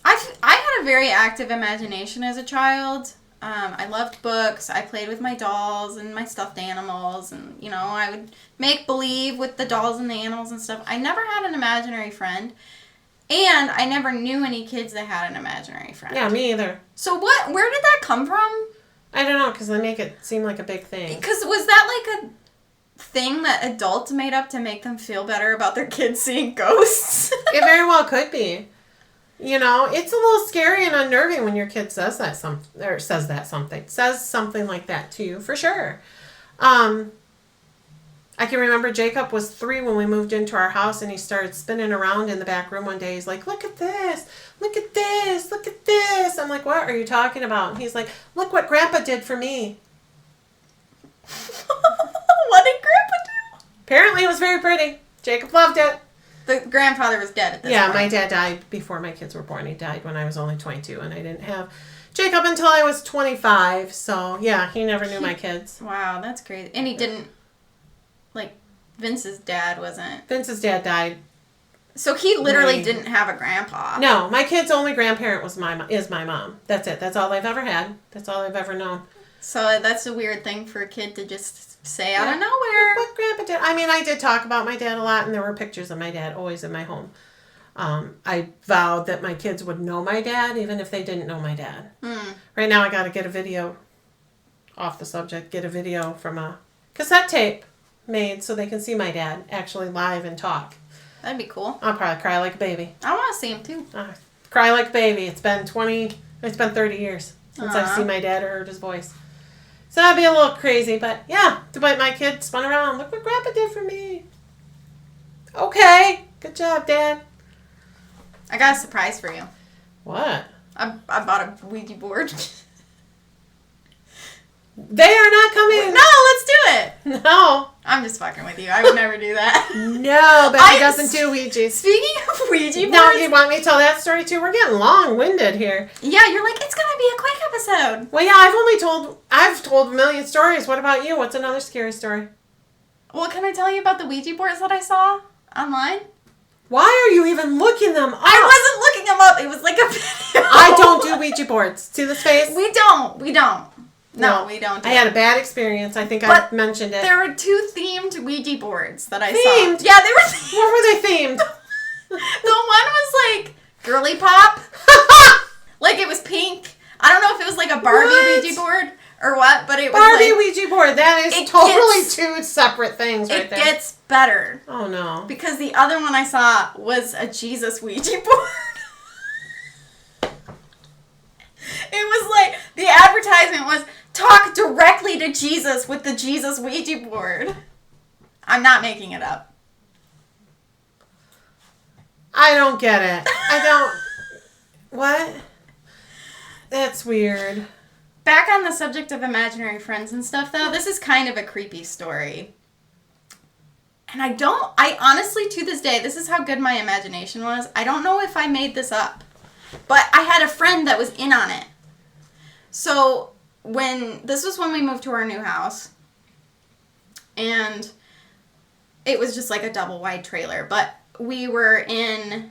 S2: I had a very active imagination as a child. I loved books. I played with my dolls and my stuffed animals. And, I would make believe with the dolls and the animals and stuff. I never had an imaginary friend. And I never knew any kids that had an imaginary friend.
S1: Yeah, me either.
S2: So where did that come from?
S1: I don't know, because they make it seem like a big thing.
S2: Because was that like a thing that adults made up to make them feel better about their kids seeing ghosts?
S1: It very well could be. It's a little scary and unnerving when your kid says something like that to you, for sure. I can remember Jacob was 3 when we moved into our house, and he started spinning around in the back room one day. He's like, look at this, look at this, look at this. I'm like, what are you talking about? And he's like, look what Grandpa did for me.
S2: What did Grandpa do?
S1: Apparently it was very pretty. Jacob loved it.
S2: The grandfather was dead at this point.
S1: Yeah, my dad died before my kids were born. He died when I was only 22, and I didn't have Jacob until I was 25. So, yeah, he never knew my kids.
S2: Wow, that's crazy. And he didn't, like, Vince's dad wasn't.
S1: Vince's dad died.
S2: So he literally
S1: Right.
S2: didn't have a grandpa.
S1: No, my kid's only grandparent is my mom. That's it. That's all I've ever had. That's all I've ever known.
S2: So that's a weird thing for a kid to just say out of
S1: Yeah.
S2: nowhere.
S1: But Grandpa did. I mean, I did talk about my dad a lot, and there were pictures of my dad always in my home. I vowed that my kids would know my dad, even if they didn't know my dad. Right now, I got to get a video off the subject. Get a video from a cassette tape made so they can see my dad actually live and talk.
S2: That'd be cool.
S1: I'll probably cry like a baby.
S2: I want to see him too.
S1: Cry like a baby. It's been 30 years since I've
S2: Aw.
S1: seen my dad or heard his voice. So that'd be a little crazy, but yeah, but my kid spun around. Look what Grandpa did for me. Okay, good job, Dad.
S2: I got a surprise for you.
S1: What?
S2: I bought a Ouija board.
S1: They are not coming.
S2: No, let's do it.
S1: No.
S2: I'm just fucking with you. I would never do that.
S1: No, Becky doesn't do Ouijas.
S2: Speaking of Ouija boards.
S1: No, you want me to tell that story too? We're getting long-winded here.
S2: Yeah, you're like, it's going to be a quick episode.
S1: Well, yeah, I've told a million stories. What about you? What's another scary story?
S2: Well, can I tell you about the Ouija boards that I saw online?
S1: Why are you even looking them up?
S2: I wasn't looking them up. It was like a video.
S1: I don't do Ouija boards. See this face?
S2: We don't. No, we don't.
S1: I had a bad experience. I think I
S2: But
S1: mentioned it.
S2: There were 2 themed Ouija boards that I
S1: Themed?
S2: saw. Yeah, they were themed.
S1: What were they themed?
S2: The one was like girly pop. Like it was pink. I don't know if it was like a Barbie
S1: What?
S2: Ouija board or what, but it was
S1: Barbie
S2: like,
S1: Ouija board. That is
S2: It
S1: totally
S2: gets-
S1: 2 separate things right
S2: it
S1: there.
S2: gets better.
S1: Oh, no.
S2: Because the other one I saw was a Jesus Ouija board. It was like, the advertisement was, talk directly to Jesus with the Jesus Ouija board. I'm not making it up.
S1: I don't get it. I don't... What? That's weird.
S2: Back on the subject of imaginary friends and stuff, though, this is kind of a creepy story. And I honestly, to this day, this is how good my imagination was. I don't know if I made this up. But I had a friend that was in on it. So, this was when we moved to our new house. And it was just like a double wide trailer. But we were in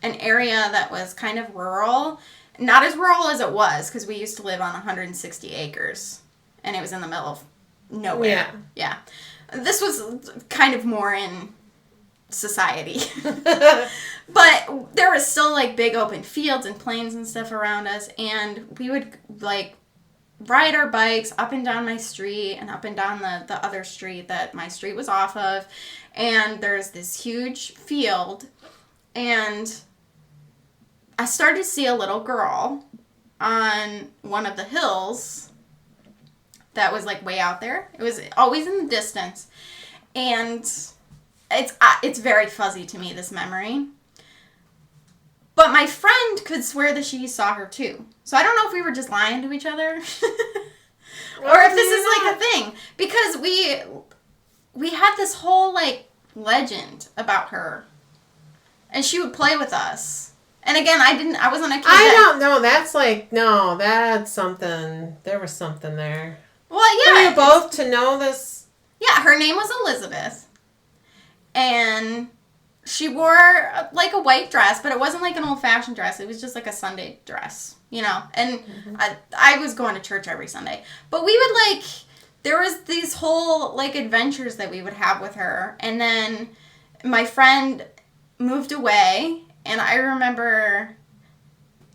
S2: an area that was kind of rural. Not as rural as it was, because we used to live on 160 acres. And it was in the middle of nowhere. Yeah. This was kind of more in society. But there was still, like, big open fields and plains and stuff around us. And we would, like, ride our bikes up and down my street and up and down the other street that my street was off of. And there's this huge field. And I started to see a little girl on one of the hills that was, like, way out there. It was always in the distance. And it's very fuzzy to me, this memory. But my friend could swear that she saw her, too. So I don't know if we were just lying to each other. Or if this is, like, a thing. Because we had this whole, like, legend about her. And she would play with us. And again, I wasn't a kid.
S1: I don't know. That's something. There was something there.
S2: Well, yeah.
S1: Were you both to know this?
S2: Yeah, her name was Elizabeth. And she wore, like, a white dress, but it wasn't, like, an old-fashioned dress. It was just, like, a Sunday dress, you know? And I was going to church every Sunday. But we would, like, there was these whole, like, adventures that we would have with her. And then my friend moved away, and I remember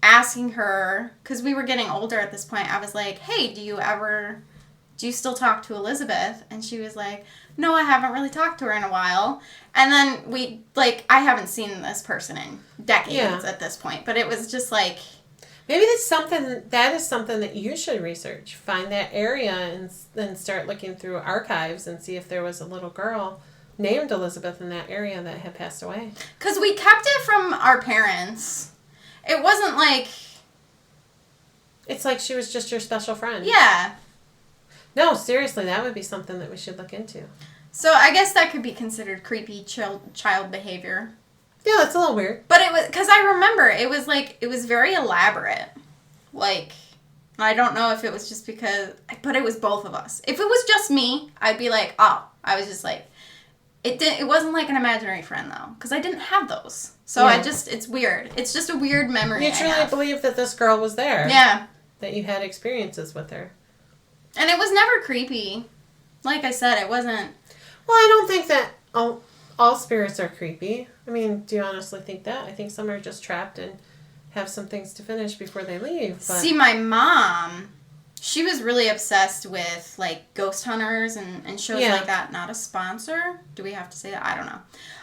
S2: asking her, because we were getting older at this point, I was like, hey, do you still talk to Elizabeth? And she was like, no, I haven't really talked to her in a while. And then I haven't seen this person in decades at this point. But it was just like...
S1: Maybe that is something that you should research. Find that area and then start looking through archives and see if there was a little girl named Elizabeth in that area that had passed away.
S2: Because we kept it from our parents. It wasn't like...
S1: It's like she was just your special friend.
S2: Yeah.
S1: No, seriously, that would be something that we should look into.
S2: So I guess that could be considered creepy child behavior.
S1: Yeah, that's a little weird.
S2: But it was... Because I remember, it was very elaborate. Like, I don't know if it was just because, but it was both of us. If it was just me, I'd be like, oh, I was just like, it wasn't like an imaginary friend though, because I didn't have those. So it's weird. It's just a weird memory.
S1: You truly believe that this girl was there.
S2: Yeah.
S1: That you had experiences with her.
S2: And it was never creepy. Like I said, it wasn't.
S1: Well, I don't think that all spirits are creepy. I mean, do you honestly think that? I think some are just trapped and have some things to finish before they leave. But...
S2: See, my mom, she was really obsessed with, like, ghost hunters and shows like that. Not a sponsor. Do we have to say that? I don't know.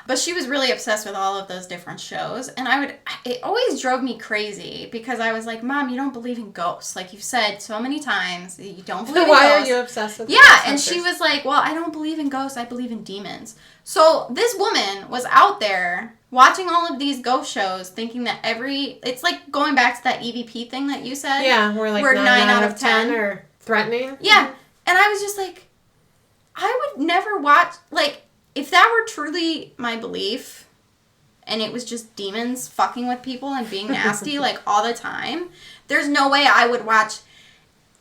S2: But she was really obsessed with all of those different shows. And it always drove me crazy because I was like, Mom, you don't believe in ghosts. Like you've said so many times, you don't believe in ghosts.
S1: Why are you obsessed with
S2: ghost hunters? And she was like, well, I don't believe in ghosts. I believe in demons. So this woman was out there watching all of these ghost shows thinking that it's like going back to that EVP thing that you said.
S1: Yeah, we're 9 out of 10 are threatening.
S2: Yeah. And I was just like, I would never watch, like, if that were truly my belief and it was just demons fucking with people and being nasty, like, all the time, there's no way I would watch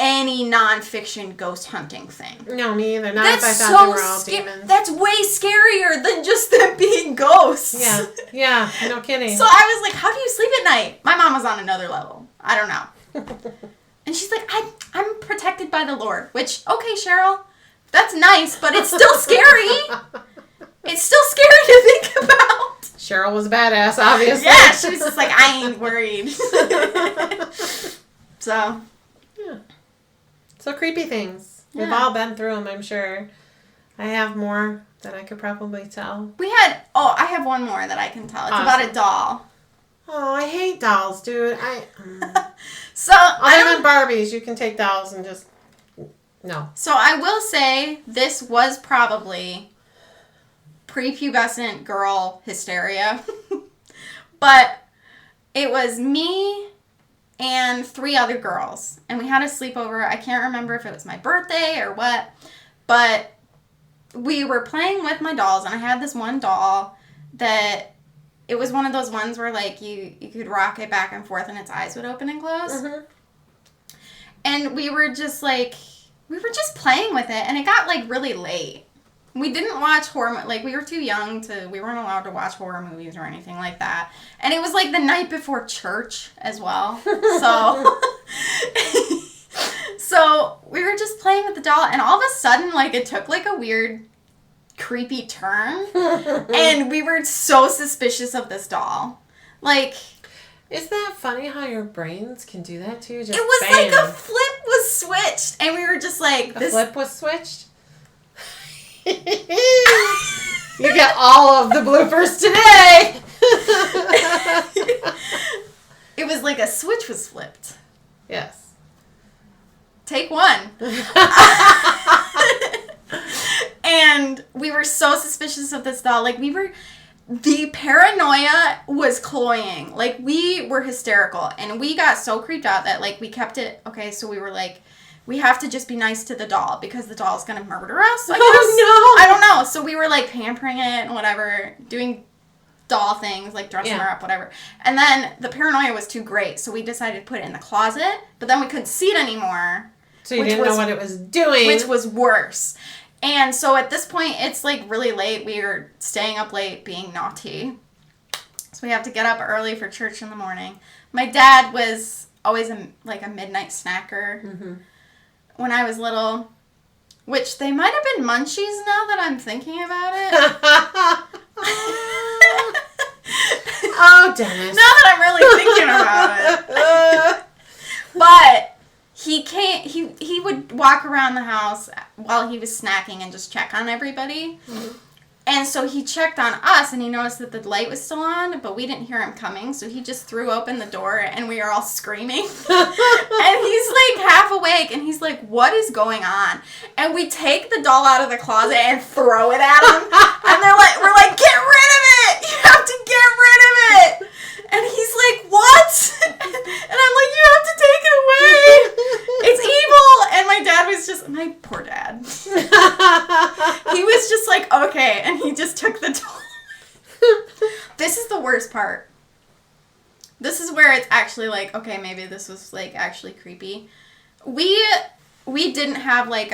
S2: any nonfiction ghost hunting thing.
S1: No, me either. Not if I thought they were all demons.
S2: That's way scarier than just them being ghosts.
S1: Yeah. Yeah, no kidding.
S2: So I was like, how do you sleep at night? My mom was on another level. I don't know. And she's like, I'm protected by the Lord. Which, okay, Cheryl, that's nice, but it's still scary. It's still scary to think about.
S1: Cheryl was a badass, obviously.
S2: Yeah, she was just like, I ain't worried. So.
S1: Yeah. So creepy things.
S2: Yeah.
S1: We've all been through them, I'm sure. I have more that I could probably tell.
S2: I have one more that I can tell. It's about a doll.
S1: Oh, I hate dolls, dude.
S2: So,
S1: other than Barbies, you can take dolls and just... No.
S2: So I will say this was probably prepubescent girl hysteria. But it was me and 3 other girls. And we had a sleepover. I can't remember if it was my birthday or what. But we were playing with my dolls. And I had this one doll that... It was one of those ones where, like, you could rock it back and forth and its eyes would open and close. Mm-hmm. And we were just playing with it. And it got, like, really late. We didn't watch horror, like, we were too young we weren't allowed to watch horror movies or anything like that. And it was, like, the night before church as well. So we were just playing with the doll. And all of a sudden, like, it took, like, a weird... creepy turn, and we were so suspicious of this doll. Like,
S1: isn't that funny how your brains can do that too? Just
S2: it was
S1: bam.
S2: like a flip was switched, and we were just like,
S1: a flip was switched. You get all of the bloopers today.
S2: It was like a switch was flipped.
S1: Yes.
S2: Take 1. And we were so suspicious of this doll. Like, the paranoia was cloying. Like, we were hysterical. And we got so creeped out that, like, we kept it. Okay, so we were like, we have to just be nice to the doll because the doll's going to murder us, I guess.
S1: Oh, no.
S2: I don't know. So we were, like, pampering it and whatever, doing doll things, like dressing her up, whatever. And then the paranoia was too great. So we decided to put it in the closet. But then we couldn't see it anymore.
S1: So you didn't know what it was doing.
S2: Which was worse. And so at this point, it's, like, really late. We were staying up late being naughty. So we have to get up early for church in the morning. My dad was always, a midnight snacker when I was little. Which they might have been munchies now that I'm thinking about it.
S1: Oh, Dennis.
S2: Now that I'm really thinking about it. But... He would walk around the house while he was snacking and just check on everybody. Mm-hmm. And so he checked on us and he noticed that the light was still on, but we didn't hear him coming. So he just threw open the door and we were all screaming. And he's like half awake and he's like, what is going on? And we take the doll out of the closet and throw it at him. And we're like, get rid of it! You have to get rid of it! And he's like, what? And I'm like, you have to take it away. It's evil. And my dad was just, my poor dad. He was just like, okay. And he just took the doll. This is the worst part. This is where it's actually like, okay, maybe this was like actually creepy. We didn't have like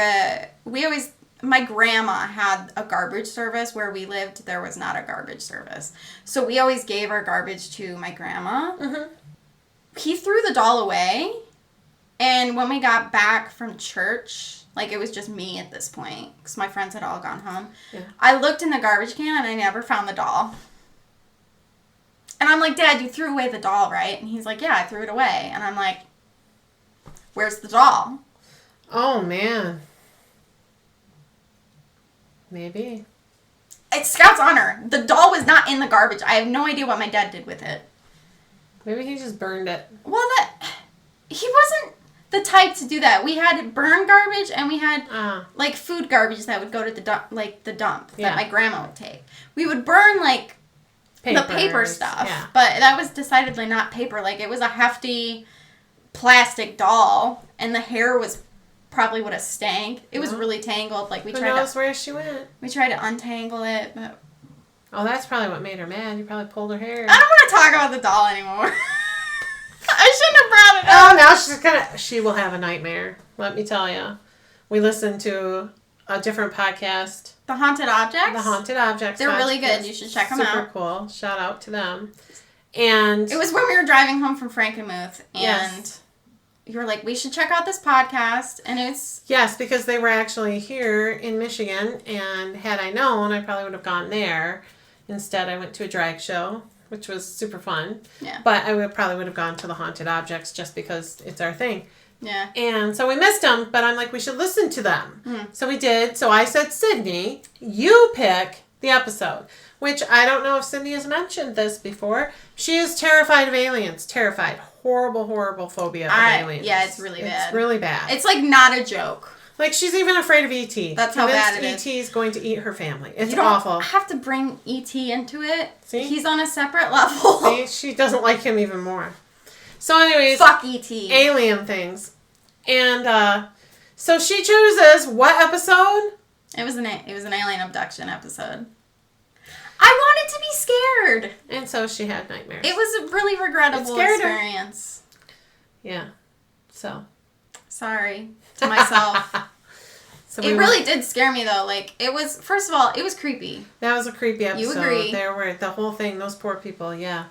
S2: my grandma had a garbage service. Where we lived, there was not a garbage service. So we always gave our garbage to my grandma.
S1: Mm-hmm.
S2: He threw the doll away. And when we got back from church, like it was just me at this point, because my friends had all gone home.
S1: Yeah.
S2: I looked in the garbage can and I never found the doll. And I'm like, Dad, you threw away the doll, right? And he's like, yeah, I threw it away. And I'm like, where's the doll?
S1: Oh, man. Maybe.
S2: It's Scout's honor. The doll was not in the garbage. I have no idea what my dad did with it.
S1: Maybe he just burned it.
S2: Well, he wasn't the type to do that. We had burn garbage and we had like food garbage that would go to the dump that my grandma would take. We would burn like the paper stuff, but that was decidedly not paper. Like it was a hefty plastic doll, and the hair was probably would have stank. It was really tangled. Like
S1: Who knows where she went?
S2: We tried to untangle it, but
S1: that's probably what made her mad. You probably pulled her hair.
S2: I don't want to talk about the doll anymore. I shouldn't have brought it up.
S1: Oh, now she will have a nightmare. Let me tell you. We listened to a different podcast.
S2: The Haunted Objects?
S1: The Haunted Objects.
S2: They're really good. You should check them out.
S1: Super cool. Shout out to them. And
S2: it was when we were driving home from Frankenmuth, and you were like, we should check out this podcast, and it's...
S1: Yes, because they were actually here in Michigan, and had I known, I probably would have gone there. Instead, I went to a drag show, which was super fun.
S2: Yeah.
S1: But I probably would have gone to the Haunted Objects just because it's our thing.
S2: Yeah.
S1: And so we missed them, but I'm like, we should listen to them. So we did. So I said, Sydney, you pick the episode. Which I don't know if Sydney has mentioned this before. She is terrified of aliens. Terrified. Horrible, horrible phobia of aliens.
S2: Yeah, it's really bad.
S1: It's really bad.
S2: It's like not a joke.
S1: Like she's even afraid of E.T.
S2: That's how bad it is.
S1: E.T. is going to eat her family. It's
S2: you don't
S1: awful.
S2: Have to bring E.T. into it.
S1: See?
S2: He's on a separate level.
S1: See? She doesn't like him even more. So anyways.
S2: Fuck E.T.
S1: Alien things. And so she chooses what episode?
S2: It was an alien abduction episode. I wanted to be scared.
S1: And so she had nightmares.
S2: It was a really regrettable experience.
S1: Yeah. So.
S2: Sorry to myself. It really did scare me though. Like it was, first of all, it was creepy.
S1: That was a creepy episode.
S2: You agree.
S1: There were the whole thing, those poor people, yeah.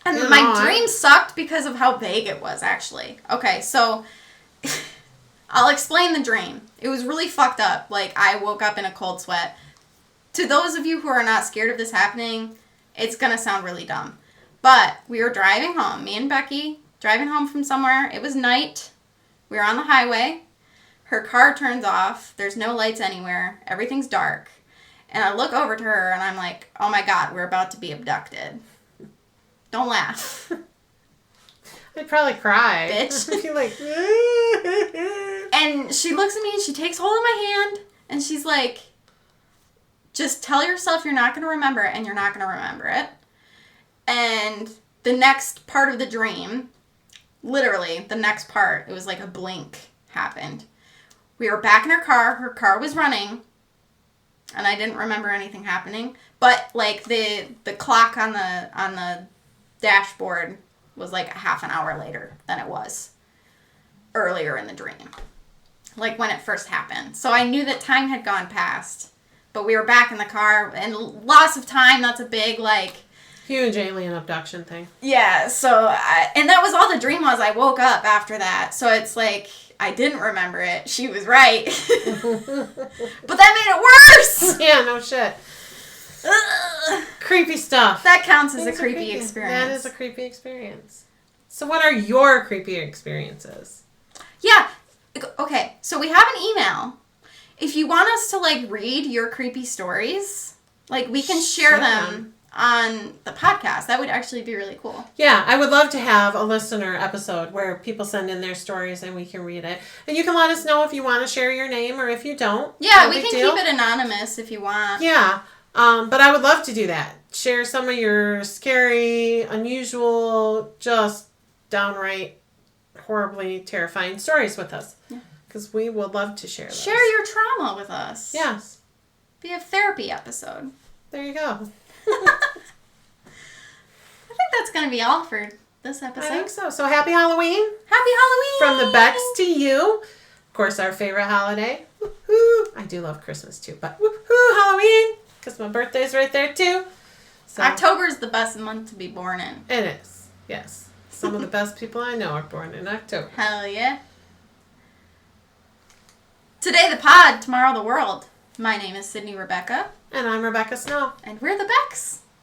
S2: And my dream sucked because of how vague it was actually. Okay, so I'll explain the dream. It was really fucked up. Like I woke up in a cold sweat. To those of you who are not scared of this happening, it's going to sound really dumb. But we were driving home, me and Becky, driving home from somewhere. It was night. We were on the highway. Her car turns off. There's no lights anywhere. Everything's dark. And I look over to her and I'm like, oh my God, we're about to be abducted. Don't laugh.
S1: I'd probably cry.
S2: Bitch.
S1: I'd be like,
S2: and she looks at me and she takes hold of my hand and she's like, just tell yourself you're not going to remember it and you're not going to remember it. And the next part of the dream, literally the next part, it was like a blink happened. We were back in her car was running, and I didn't remember anything happening, but like the clock on the dashboard was like a half an hour later than it was earlier in the dream. Like when it first happened. So I knew that time had gone past. But we were back in the car, and loss of time, that's a big, like...
S1: Huge alien abduction thing.
S2: Yeah, so... and that was all the dream was. I woke up after that. So it's like, I didn't remember it. She was right. But that made it worse!
S1: Yeah, no shit. Creepy stuff.
S2: That counts as a creepy experience.
S1: That is a creepy experience. So what are your creepy experiences?
S2: Yeah. Okay, so we have an email. If you want us to, like, read your creepy stories, like, we can share them on the podcast. That would actually be really cool.
S1: Yeah, I would love to have a listener episode where people send in their stories and we can read it. And you can let us know if you want to share your name or if you don't.
S2: Yeah, we can keep it anonymous if you want.
S1: Yeah, but I would love to do that. Share some of your scary, unusual, just downright horribly terrifying stories with us. Yeah. Because we would love to share those.
S2: Share your trauma with us.
S1: Yes.
S2: Be a therapy episode.
S1: There you go.
S2: I think that's going to be all for this episode.
S1: I think so. So happy Halloween.
S2: Happy Halloween!
S1: From the Becks to you. Of course, our favorite holiday. Woo-hoo. I do love Christmas too, but woo-hoo, Halloween. Because my birthday's right there too. So,
S2: October is the best month to be born in.
S1: It is. Yes. Some of the best people I know are born in October.
S2: Hell yeah. Today the pod, tomorrow the world. My name is Sydney Rebecca.
S1: And I'm Rebecca Snow.
S2: And we're the Becks.